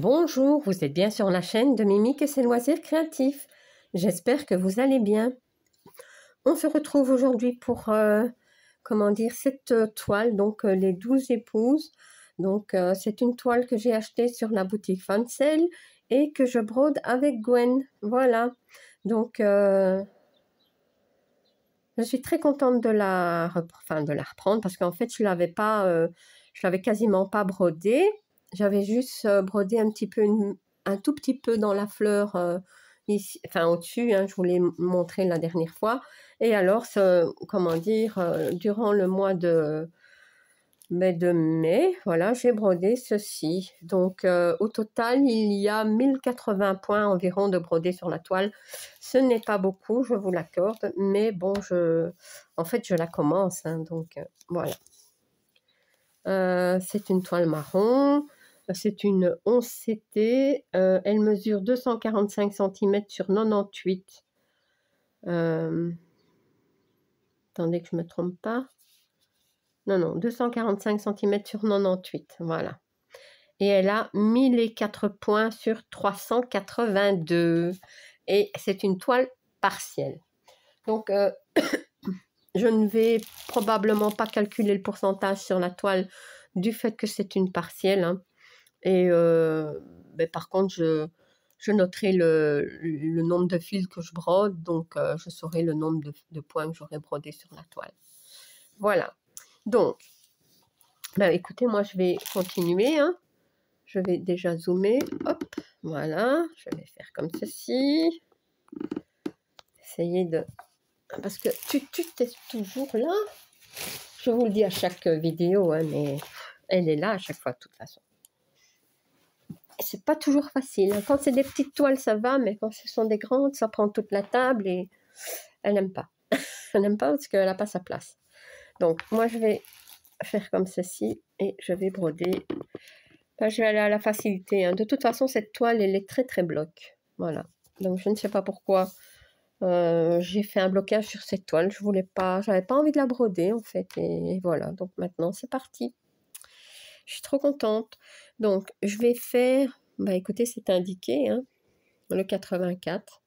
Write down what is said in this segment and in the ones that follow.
Bonjour, vous êtes bien sur la chaîne de Mimique et ses loisirs créatifs. J'espère que vous allez bien. On se retrouve aujourd'hui pour, cette toile, donc les 12 épouses. Donc c'est une toile que j'ai achetée sur la boutique Fancel et que je brode avec Gwen. Voilà. Donc je suis très contente de la reprendre parce qu'en fait je l'avais quasiment pas brodée. J'avais juste brodé un tout petit peu dans la fleur ici, enfin au-dessus, hein, je vous l'ai montré la dernière fois. Et alors, durant le mois de mai, voilà, j'ai brodé ceci. Donc au total, il y a 1080 points environ de brodé sur la toile. Ce n'est pas beaucoup, je vous l'accorde, mais bon, en fait, je la commence, hein, donc voilà. C'est une toile marron. C'est une 11 CT. Elle mesure 245 cm sur 98. Attendez que je ne me trompe pas. Non, 245 cm sur 98. Voilà. Et elle a 1004 points sur 382. Et c'est une toile partielle. Donc, je ne vais probablement pas calculer le pourcentage sur la toile du fait que c'est une partielle, hein. Et par contre, je noterai le nombre de fils que je brode, donc je saurai le nombre de points que j'aurai brodé sur la toile. Voilà. Donc, écoutez, moi je vais continuer, hein. Je vais déjà zoomer. Hop, voilà. Je vais faire comme ceci. Essayer de... Parce que tu es toujours là. Je vous le dis à chaque vidéo, hein, mais elle est là à chaque fois de toute façon. C'est pas toujours facile. Quand c'est des petites toiles, ça va, mais quand ce sont des grandes, ça prend toute la table et elle n'aime pas. Elle n'aime pas parce qu'elle n'a pas sa place. Donc, moi, je vais faire comme ceci et je vais broder. Là, je vais aller à la facilité, hein. De toute façon, cette toile, elle est très, très bloc. Voilà. Donc, je ne sais pas pourquoi j'ai fait un blocage sur cette toile. J'avais pas envie de la broder, en fait. Et voilà. Donc, maintenant, c'est parti. Je suis trop contente. Donc, je vais faire... écoutez, c'est indiqué, hein, le 84.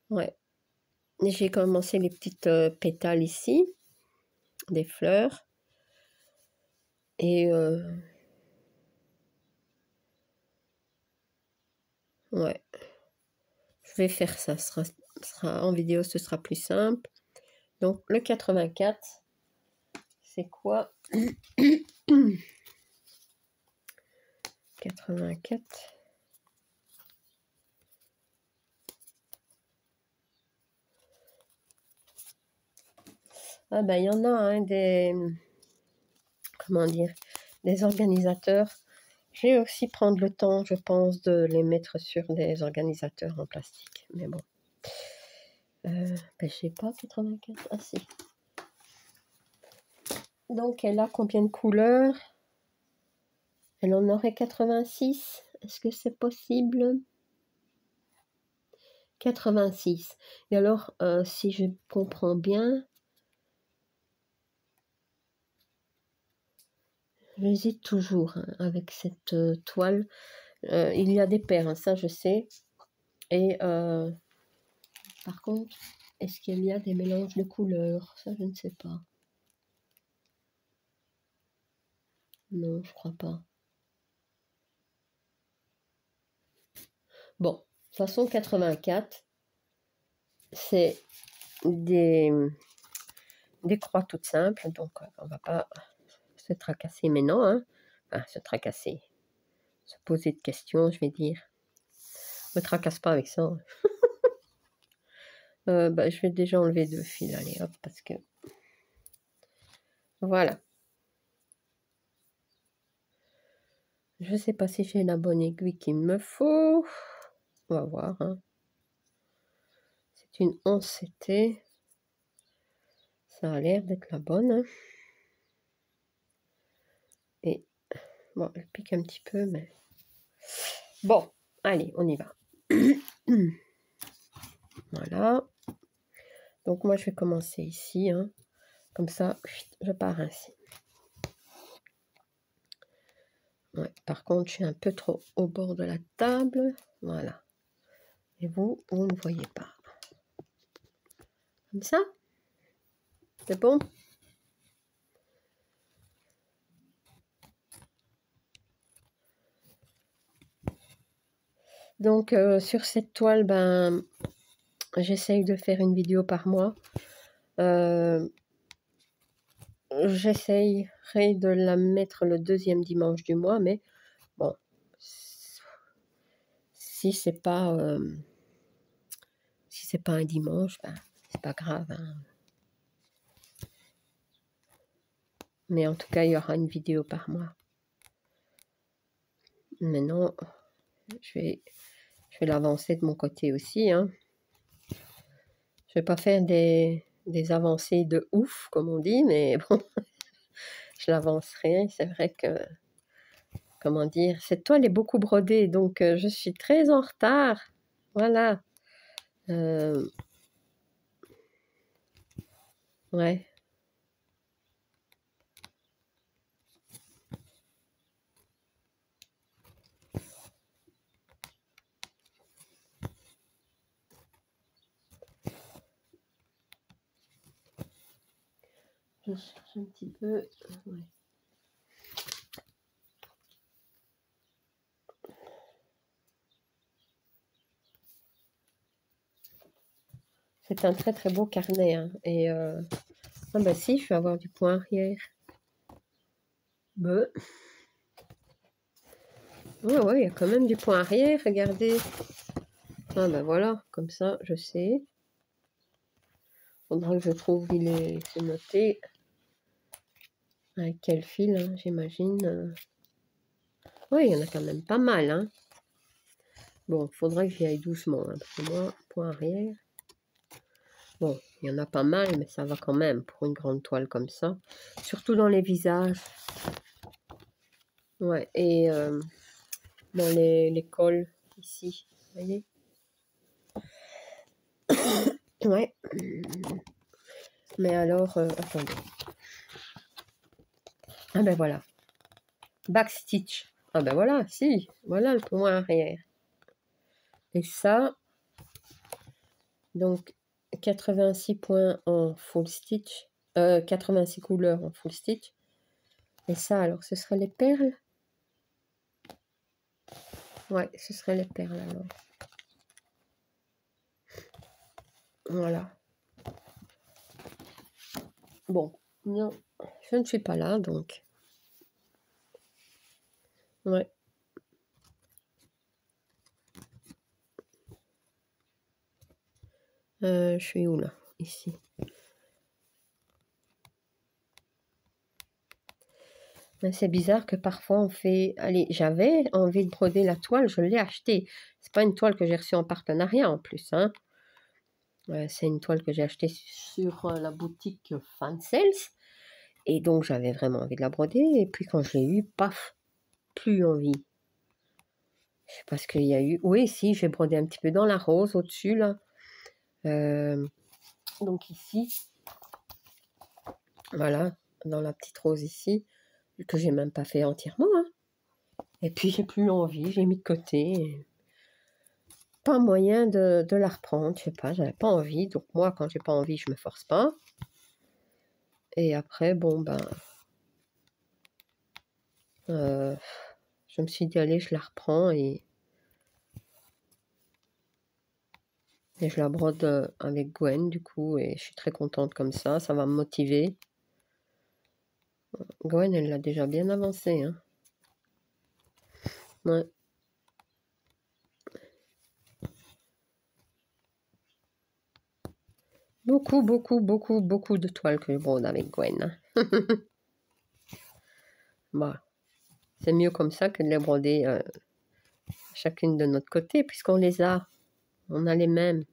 Ouais. J'ai commencé les petites pétales ici, des fleurs. Et... ouais. Je vais faire ça. En vidéo, ce sera plus simple. Donc, le 84, c'est quoi? 84. Ah il y en a, hein, des organisateurs. Je vais aussi prendre le temps, je pense, de les mettre sur des organisateurs en plastique. Mais bon. Je sais pas, 84. Ah si. Donc, elle a combien de couleurs? Elle en aurait 86. Est-ce que c'est possible? 86. Et alors, si je comprends bien, j'hésite toujours, hein, avec cette toile. Il y a des paires, hein, ça je sais. Et par contre, est-ce qu'il y a des mélanges de couleurs? Ça, je ne sais pas. Non, je crois pas. Bon, de toute façon, 84, c'est des croix toutes simples, donc on va pas se tracasser maintenant, hein. Enfin, se tracasser, se poser de questions, je vais dire. Me tracasse pas avec ça, hein. Je vais déjà enlever 2 fils, allez hop, parce que voilà. Je sais pas si j'ai la bonne aiguille qu'il me faut. On va voir, hein. C'est une 11 CT. Ça a l'air d'être la bonne, hein. Et bon, elle pique un petit peu, mais bon, allez, on y va. Voilà. Donc moi, je vais commencer ici, hein. Comme ça, je pars ainsi. Ouais, par contre, je suis un peu trop au bord de la table. Voilà. Et vous ne voyez pas. Comme ça? C'est bon? Donc, sur cette toile, ben, j'essaye de faire une vidéo par mois. J'essayerai de la mettre le 2e dimanche du mois, mais bon, si c'est pas un dimanche, ben, c'est pas grave, hein. Mais en tout cas, il y aura une vidéo par mois. Maintenant, je vais l'avancer de mon côté aussi, hein. Je vais pas faire des avancées de ouf, comme on dit, mais bon, je l'avancerai. C'est vrai que, comment dire, cette toile est beaucoup brodée, donc je suis très en retard. Voilà. Ouais. Je cherche un petit peu. Ouais. C'est un très très beau carnet, hein. Et ah bah si, je vais avoir du point arrière. Ouais, ouais, il y a quand même du point arrière, regardez. Ah ben voilà, comme ça, je sais. Faudra que je trouve, c'est noté. Avec quel fil, hein, j'imagine. Oui, il y en a quand même pas mal, hein. Bon, faudra que j'y aille doucement, hein, parce que moi, point arrière. Bon, il y en a pas mal, mais ça va quand même pour une grande toile comme ça. Surtout dans les visages. Ouais, et dans les cols, ici, vous voyez. Ouais. Mais alors, attendez. Ah ben voilà. Backstitch. Ah ben voilà, si. Voilà le point arrière. Et ça, donc 86 points en full stitch. 86 couleurs en full stitch. Et ça, alors, ce seraient les perles? Ouais, ce seraient les perles alors. Voilà. Bon, non, je ne suis pas là, donc. Ouais. Je suis où là? Ici. C'est bizarre que parfois on fait... Allez, j'avais envie de broder la toile, je l'ai achetée. C'est pas une toile que j'ai reçue en partenariat en plus, hein. C'est une toile que j'ai achetée sur la boutique Fansales. Et donc j'avais vraiment envie de la broder. Et puis quand je l'ai eu, paf, plus envie. Je sais pas ce qu'il y a eu. Oui, si, j'ai brodé un petit peu dans la rose au-dessus là. Donc ici, voilà, dans la petite rose ici, que j'ai même pas fait entièrement, hein. Et puis j'ai plus envie, j'ai mis de côté. Pas moyen de la reprendre, je sais pas, j'avais pas envie. Donc moi, quand j'ai pas envie, je me force pas. Et après, bon ben, je me suis dit allez, je la reprends et je la brode avec Gwen du coup, et je suis très contente comme ça va me motiver. Gwen, elle l'a déjà bien avancé, hein. Ouais. Beaucoup, beaucoup, beaucoup, beaucoup de toiles que je brode avec Gwen, hein. Bah, c'est mieux comme ça que de les broder chacune de notre côté, puisqu'on les a. On a les mêmes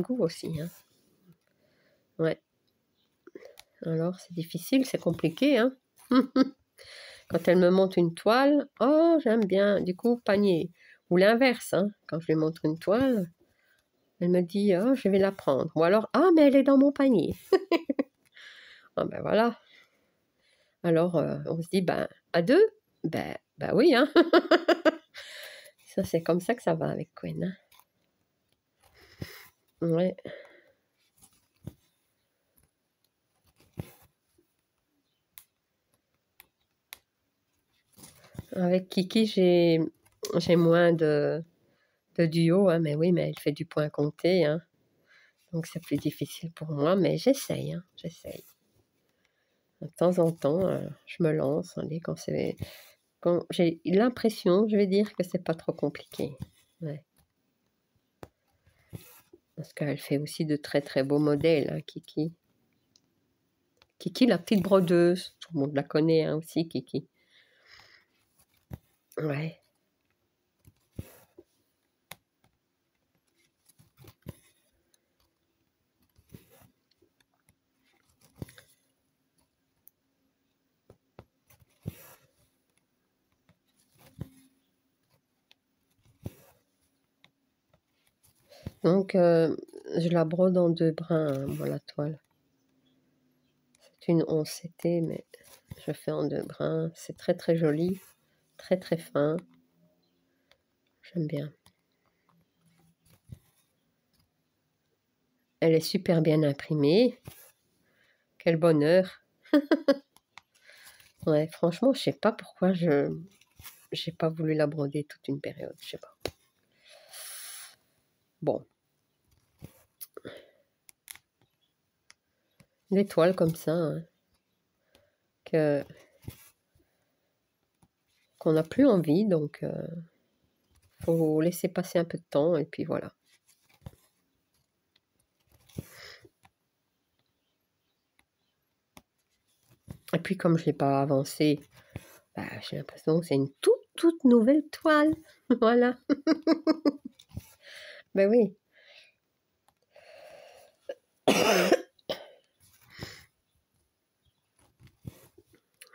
goûts aussi, hein. Ouais. Alors, c'est difficile, c'est compliqué, hein. Quand elle me montre une toile, oh, j'aime bien, du coup, panier. Ou l'inverse, hein. Quand je lui montre une toile, elle me dit, oh, je vais la prendre. Ou alors, ah, mais elle est dans mon panier. Ah, ben voilà. Alors, on se dit, ben, à deux, Ben oui, hein. Ça, c'est comme ça que ça va avec Gwen, hein. Ouais. Avec Kiki, j'ai moins de duo, hein, mais oui, mais elle fait du point compté, hein. Donc c'est plus difficile pour moi, mais j'essaye, hein, j'essaye. De temps en temps, je me lance, allez, quand j'ai l'impression, je vais dire que c'est pas trop compliqué. Ouais. Parce qu'elle fait aussi de très très beaux modèles, hein, Kiki. Kiki, la petite brodeuse, tout le monde la connaît, hein, aussi, Kiki. Ouais. Donc, je la brode en 2 brins, hein, moi, la toile. C'est une 11 CT, mais je fais en 2 brins. C'est très très joli, très très fin. J'aime bien. Elle est super bien imprimée. Quel bonheur. Ouais, franchement, je sais pas pourquoi j'ai pas voulu la broder toute une période, je sais pas. Bon. Des toiles comme ça, hein, qu'on n'a plus envie, donc faut laisser passer un peu de temps et puis voilà. Et puis comme je l'ai pas avancé, bah, j'ai l'impression que c'est une toute nouvelle toile. Voilà. Ben oui.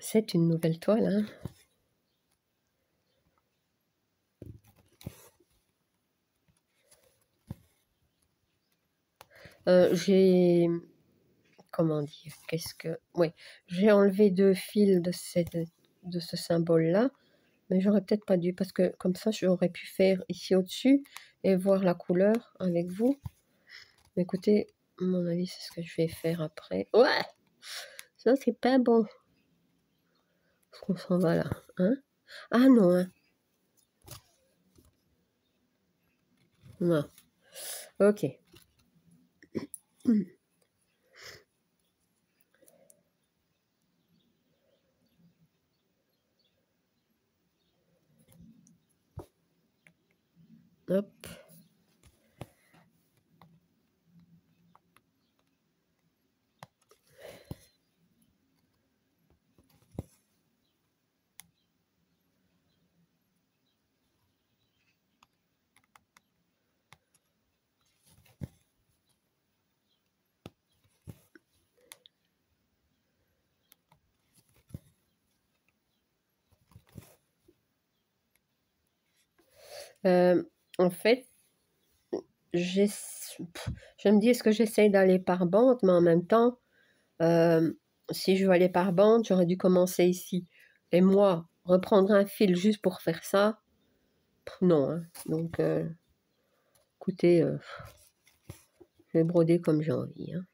C'est une nouvelle toile, hein. J'ai... Comment dire? Oui, j'ai enlevé 2 fils de ce symbole-là, mais j'aurais peut-être pas dû, parce que comme ça, j'aurais pu faire ici au-dessus et voir la couleur avec vous. Mais écoutez, à mon avis, c'est ce que je vais faire après. Ouais! Ça, c'est pas bon. Parce qu'on s'en va là, hein? Ah non, hein? Non. Ok. Hop. En fait, je me dis, est-ce que j'essaye d'aller par bande, mais en même temps, si je veux aller par bande, j'aurais dû commencer ici. Et moi, reprendre un fil juste pour faire ça, non, hein. Donc, écoutez, je vais broder comme j'ai envie, hein.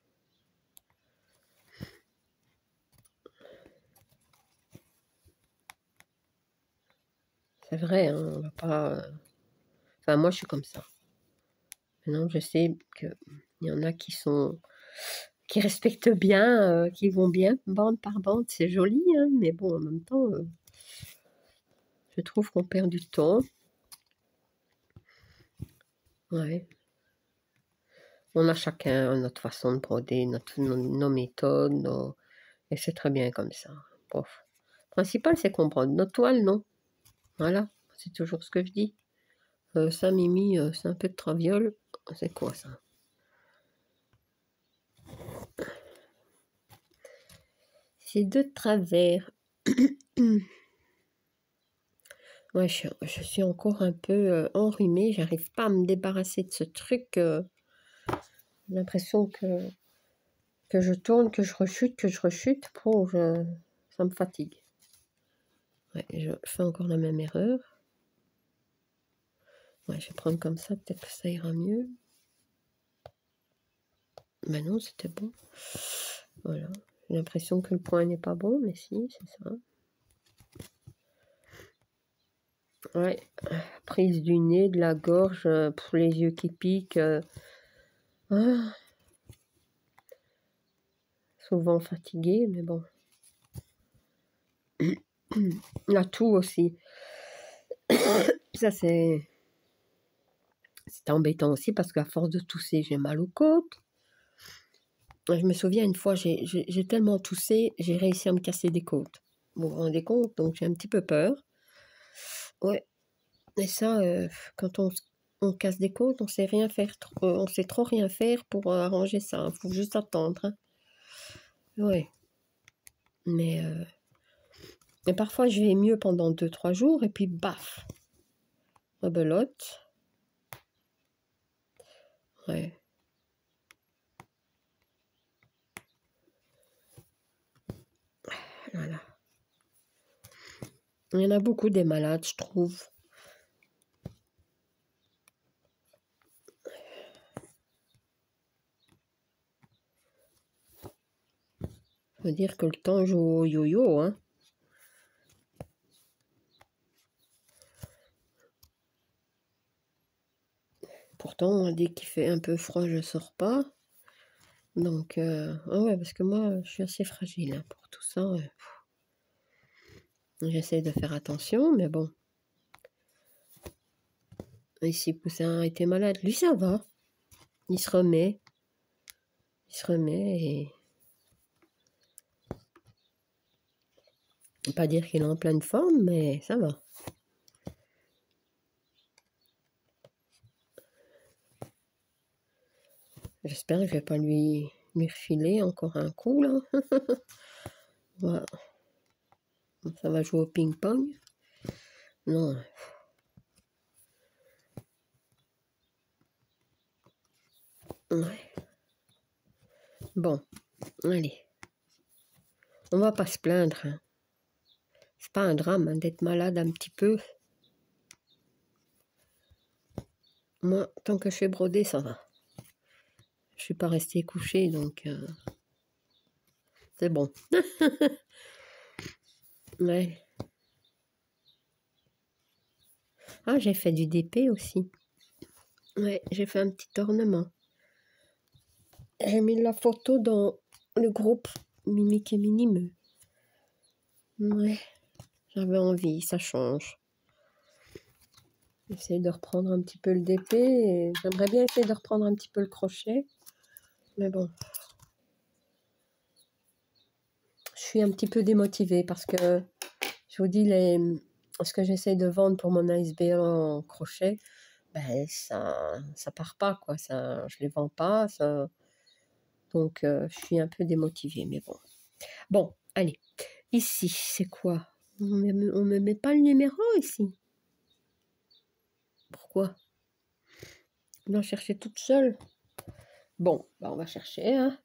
C'est vrai, hein, on va pas... Enfin, moi, je suis comme ça. Maintenant, je sais qu'il y en a qui respectent bien, qui vont bien bande par bande. C'est joli, hein, mais bon, en même temps, je trouve qu'on perd du temps. Ouais. On a chacun notre façon de broder, nos méthodes, et c'est très bien comme ça. Bof. Le principal, c'est qu'on brode nos toiles, non? Voilà, c'est toujours ce que je dis. Ça, Mimi, c'est un peu de traviole. C'est quoi ça? C'est de travers. Ouais, je suis encore un peu enrhumée. J'arrive pas à me débarrasser de ce truc. J'ai l'impression que je tourne, que je rechute. Ça me fatigue. Ouais, je fais encore la même erreur. Ouais, je vais prendre comme ça, peut-être que ça ira mieux. Ben non, c'était bon. Voilà. J'ai l'impression que le point n'est pas bon, mais si, c'est ça. Ouais. Prise du nez, de la gorge, pour les yeux qui piquent. Ah. Souvent fatiguée, mais bon. La toux aussi. Ça, c'est embêtant aussi parce qu'à force de tousser, j'ai mal aux côtes. Je me souviens une fois, j'ai tellement toussé, j'ai réussi à me casser des côtes. Vous vous rendez compte? Donc j'ai un petit peu peur. Ouais. Et ça, quand on casse des côtes, on sait rien faire, on sait trop rien faire pour arranger ça. Il faut juste attendre. Hein. Ouais. Mais parfois, je vais mieux pendant 2-3 jours et puis baf, rebelote. Ouais. Voilà. Il y en a beaucoup des malades, je trouve. Faut dire que le temps joue au yo-yo, hein. Pourtant, dès qu'il fait un peu froid, je sors pas. Donc, ah ouais, parce que moi, je suis assez fragile hein, pour tout ça. J'essaie de faire attention, mais bon. Ici, Poussin était malade. Lui, ça va. Il se remet. Il se remet et... Pas dire qu'il est en pleine forme, mais ça va. J'espère que je vais pas lui refiler encore un coup, là. Voilà. Ça va jouer au ping-pong. Non. Ouais. Bon, allez. On va pas se plaindre. Hein. C'est pas un drame hein, d'être malade un petit peu. Moi, tant que je fais broder, ça va. Je suis pas restée couchée, donc c'est bon. Ouais. Ah, j'ai fait du DP aussi. Ouais, j'ai fait un petit ornement. J'ai mis la photo dans le groupe Mimique et Minime. Ouais, j'avais envie, ça change. J'essaie de reprendre un petit peu le DP et j'aimerais bien essayer de reprendre un petit peu le crochet. Mais bon, je suis un petit peu démotivée parce que je vous dis, ce que j'essaie de vendre pour mon ASBL en crochet, ben ça part pas, quoi. Ça, je les vends pas. Ça... Donc, je suis un peu démotivée, mais bon. Bon, allez. Ici, c'est quoi? On me met pas le numéro ici. Pourquoi? On doit chercher toute seule. Bon, bah on va chercher, hein.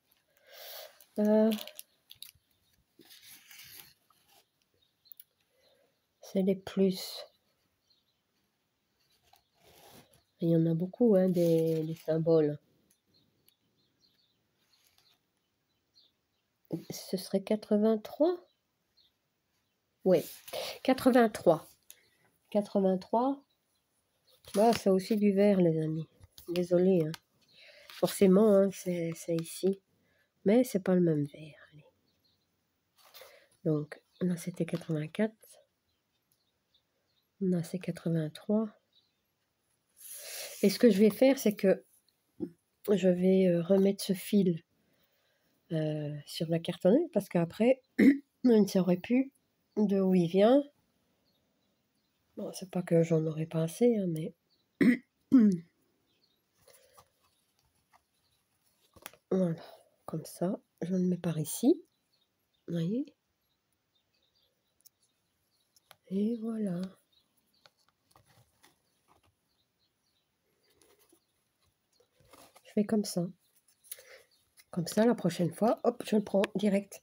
C'est les plus. Il y en a beaucoup, hein, des symboles. Ce serait 83? Oui, 83. 83. Bah, c'est aussi du vert, les amis. Désolée, hein. Forcément, hein, c'est ici. Mais c'est pas le même vert. Allez. Donc, là, c'était 84. Là, c'est 83. Et ce que je vais faire, c'est que je vais remettre ce fil sur la cartonnette parce qu'après, on ne saurait plus de où il vient. Bon, c'est pas que j'en aurais pas assez, hein, mais... Voilà, comme ça, je le mets par ici. Vous voyez? Et voilà. Je fais comme ça. Comme ça, la prochaine fois, hop, je le prends direct.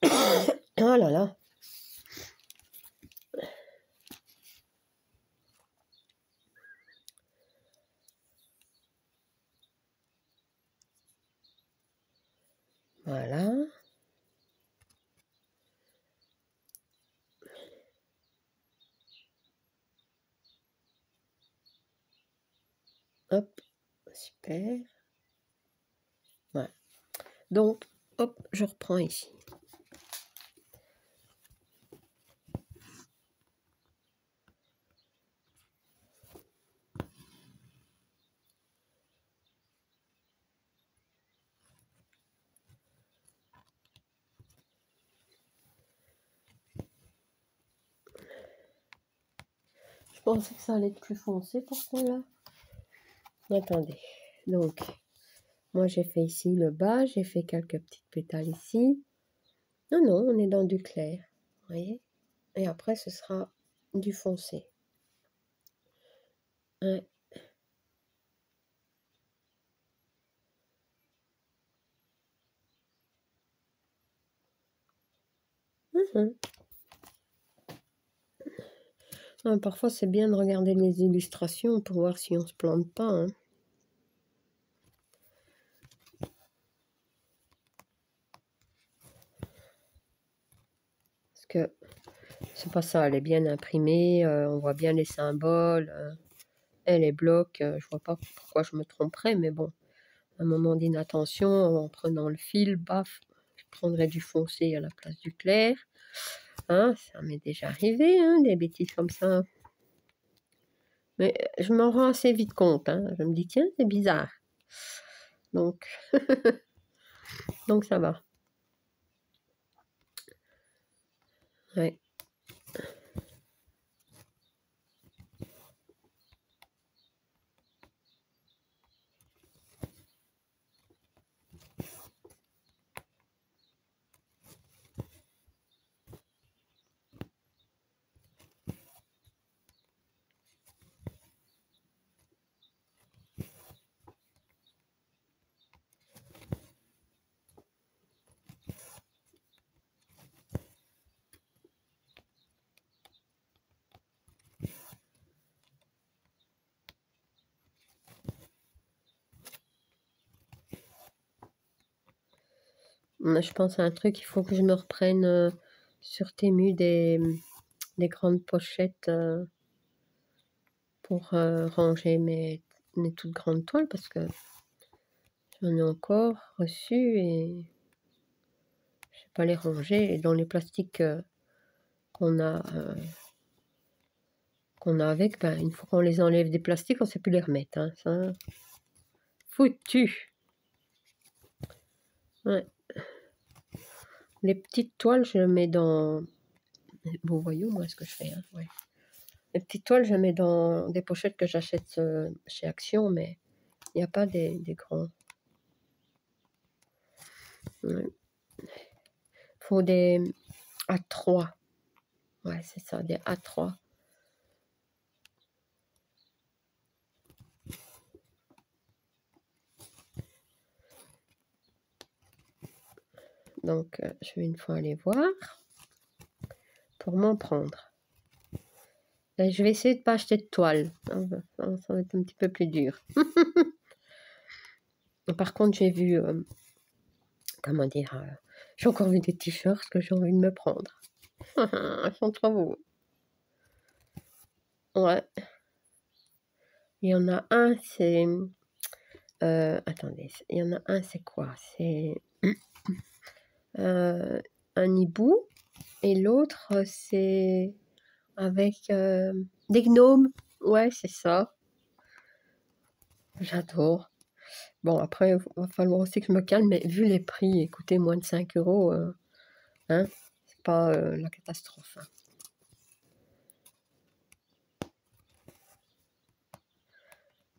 Oh là là. Voilà. Hop, super. Voilà. Donc, hop, je reprends ici. Je pensais que ça allait être plus foncé pour celle-là. Attendez. Donc, moi j'ai fait ici le bas, j'ai fait quelques petites pétales ici. Non, non, on est dans du clair. Vous voyez? Et après, ce sera du foncé. Ouais. Mhm. Ah, parfois, c'est bien de regarder les illustrations pour voir si on se plante pas. Hein. Parce que c'est pas ça, elle est bien imprimée, on voit bien les symboles, et les blocs, je vois pas pourquoi je me tromperais, mais bon, un moment d'inattention, en prenant le fil, baf, je prendrais du foncé à la place du clair. Hein, ça m'est déjà arrivé, hein, des bêtises comme ça. Mais je m'en rends assez vite compte. Hein. Je me dis, tiens, c'est bizarre. Donc, donc ça va. Ouais. Je pense à un truc, il faut que je me reprenne sur Temu des grandes pochettes pour ranger mes toutes grandes toiles parce que j'en ai encore reçu et je sais pas les ranger. Et dans les plastiques qu'on a avec, ben, une fois qu'on les enlève des plastiques, on sait plus les remettre. Hein, ça, foutu. Ouais. Les petites toiles, je les mets dans... Bon, voyons, moi, ce que je fais. Hein, ouais. Les petites toiles, je les mets dans des pochettes que j'achète chez Action, mais il n'y a pas des grands. Ouais. Faut des A3. Ouais, c'est ça, des A3. Donc, je vais une fois aller voir pour m'en prendre. Et je vais essayer de ne pas acheter de toile. Ça va être un petit peu plus dur. Par contre, j'ai vu, comment dire, j'ai encore vu des t-shirts que j'ai envie de me prendre. Ils sont trop beaux. Ouais. Il y en a un, c'est... attendez, il y en a un, c'est quoi? C'est un hibou. Et l'autre, c'est avec des gnomes. Ouais, c'est ça. J'adore. Bon, après, il va falloir aussi que je me calme, mais vu les prix, écoutez, moins de 5 euros, hein, c'est pas la catastrophe. Hein.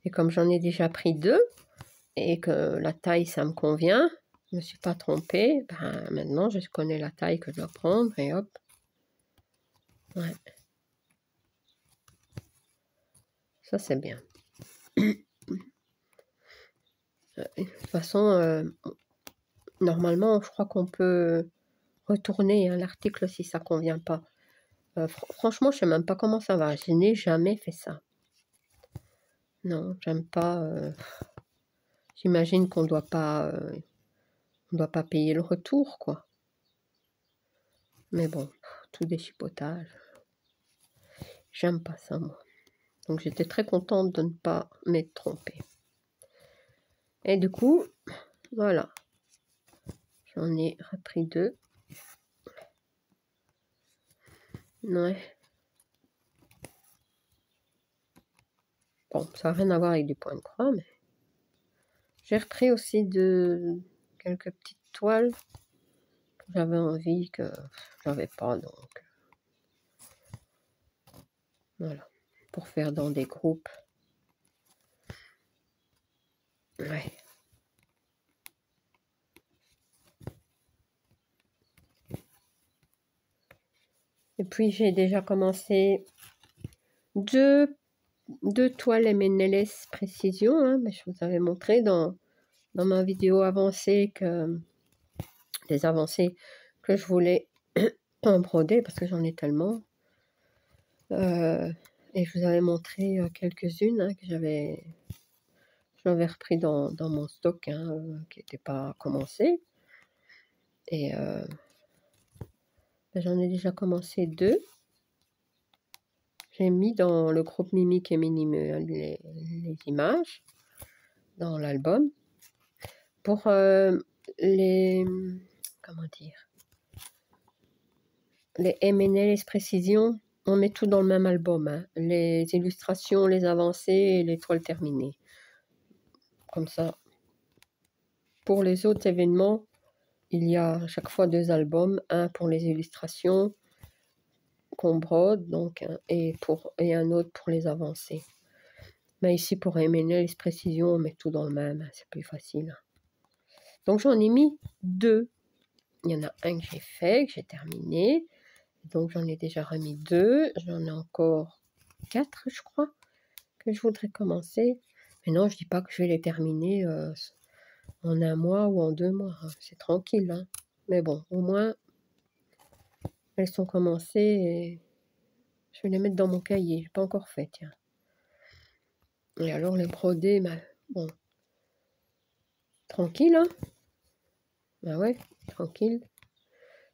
Et comme j'en ai déjà pris 2, et que la taille, ça me convient, je ne me suis pas trompée, ben, maintenant, je connais la taille que je dois prendre, et hop. Ouais. Ça, c'est bien. De toute façon, normalement, je crois qu'on peut retourner hein, l'article si ça ne convient pas. Franchement, je ne sais même pas comment ça va. Je n'ai jamais fait ça. Non, j'aime pas. J'imagine qu'on ne doit pas On ne doit pas payer le retour, quoi. Mais bon, tout des chipotages. J'aime pas ça, moi. Donc j'étais très contente de ne pas m'être trompée. Et du coup, voilà. J'en ai repris 2. Ouais. Bon, ça n'a rien à voir avec du point de croix, mais... J'ai repris aussi quelques petites toiles que j'avais envie, que j'avais pas, donc... Voilà. Pour faire dans des groupes. Ouais. Et puis j'ai déjà commencé deux toiles M&LS Précision, hein, mais je vous avais montré dans ma vidéo avancée que les avancées que je voulais en broder parce que j'en ai tellement. Et je vous avais montré quelques-unes hein, que j'avais repris dans mon stock hein, qui n'était pas commencé. Et j'en ai déjà commencé 2. J'ai mis dans le groupe Mimique et Minimeux les images dans l'album. Pour les... Comment dire? Les M&LS Précision, on met tout dans le même album. Hein. Les illustrations, les avancées et les toiles terminées. Comme ça. Pour les autres événements, il y a à chaque fois 2 albums. Un pour les illustrations qu'on brode, donc, et un autre pour les avancées. Mais ici, pour M&LS Précision, on met tout dans le même. Hein. C'est plus facile. Donc, j'en ai mis 2. Il y en a un que j'ai fait, que j'ai terminé. Donc, j'en ai déjà remis 2. J'en ai encore 4, je crois, que je voudrais commencer. Mais non, je dis pas que je vais les terminer en 1 mois ou en 2 mois. Hein. C'est tranquille. Hein. Mais bon, au moins, elles sont commencées et je vais les mettre dans mon cahier. Je n'ai pas encore fait, tiens. Et alors, les brodés, ben, bon, tranquille, hein. Ben ouais, tranquille.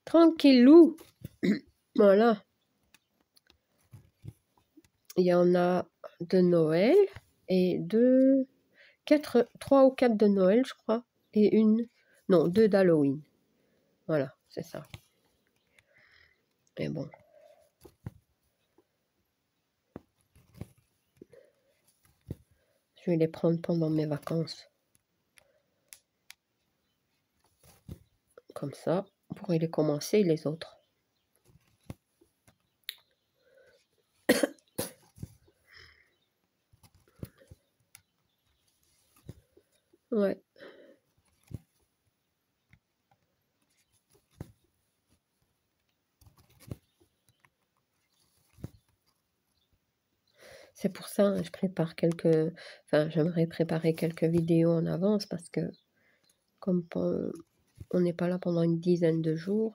Tranquillou. Voilà. Il y en a de Noël et 3 ou 4 de Noël, je crois. Et 2 d'Halloween. Voilà, c'est ça. Mais bon. Je vais les prendre pendant mes vacances. Comme ça, on pourrait les commencer les autres. Ouais. C'est pour ça, hein, je prépare j'aimerais préparer quelques vidéos en avance parce que comme on n'est pas là pendant une dizaine de jours,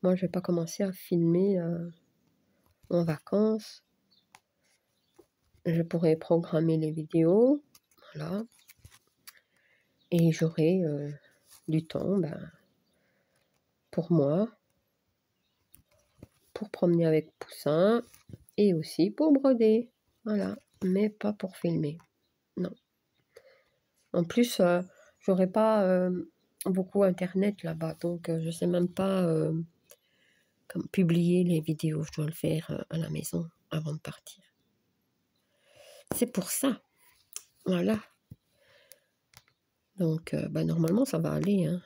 moi je vais pas commencer à filmer en vacances. Je pourrais programmer les vidéos, voilà. Et j'aurai du temps pour moi, pour promener avec Poussin et aussi pour broder. Voilà, mais pas pour filmer. Non. En plus, j'aurais pas beaucoup internet là-bas, donc je sais même pas comme publier les vidéos. Je dois le faire à la maison avant de partir. C'est pour ça. Voilà. Donc, normalement, ça va aller. Hein.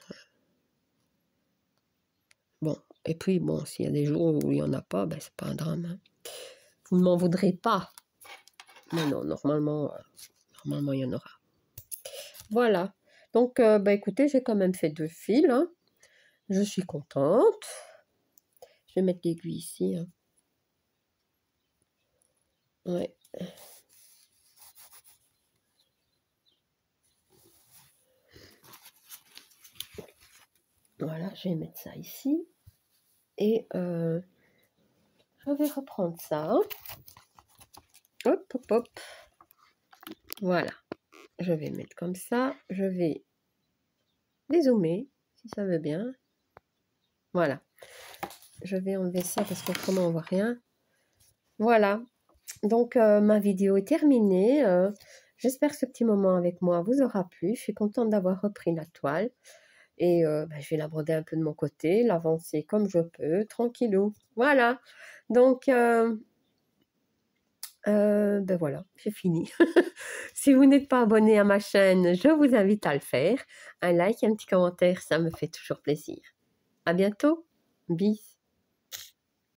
Bon, et puis, bon, s'il y a des jours où il n'y en a pas, c'est pas un drame. Hein. Vous ne m'en voudrez pas. Mais non, normalement, il y en aura. Voilà. Donc, écoutez, j'ai quand même fait 2 fils. Hein. Je suis contente. Je vais mettre l'aiguille ici. Hein. Ouais. Voilà, je vais mettre ça ici. Et je vais reprendre ça. Hein. Hop, hop, hop. Voilà. Je vais mettre comme ça. Je vais dézoomer, si ça veut bien. Voilà. Je vais enlever ça parce qu'autrement on voit rien. Voilà. Donc ma vidéo est terminée. J'espère que ce petit moment avec moi vous aura plu. Je suis contente d'avoir repris la toile. Et je vais la broder un peu de mon côté, l'avancer comme je peux, tranquillou. Voilà. Donc voilà, j'ai fini. Si vous n'êtes pas abonné à ma chaîne, je vous invite à le faire. Un like, un petit commentaire, ça me fait toujours plaisir. À bientôt. Bis.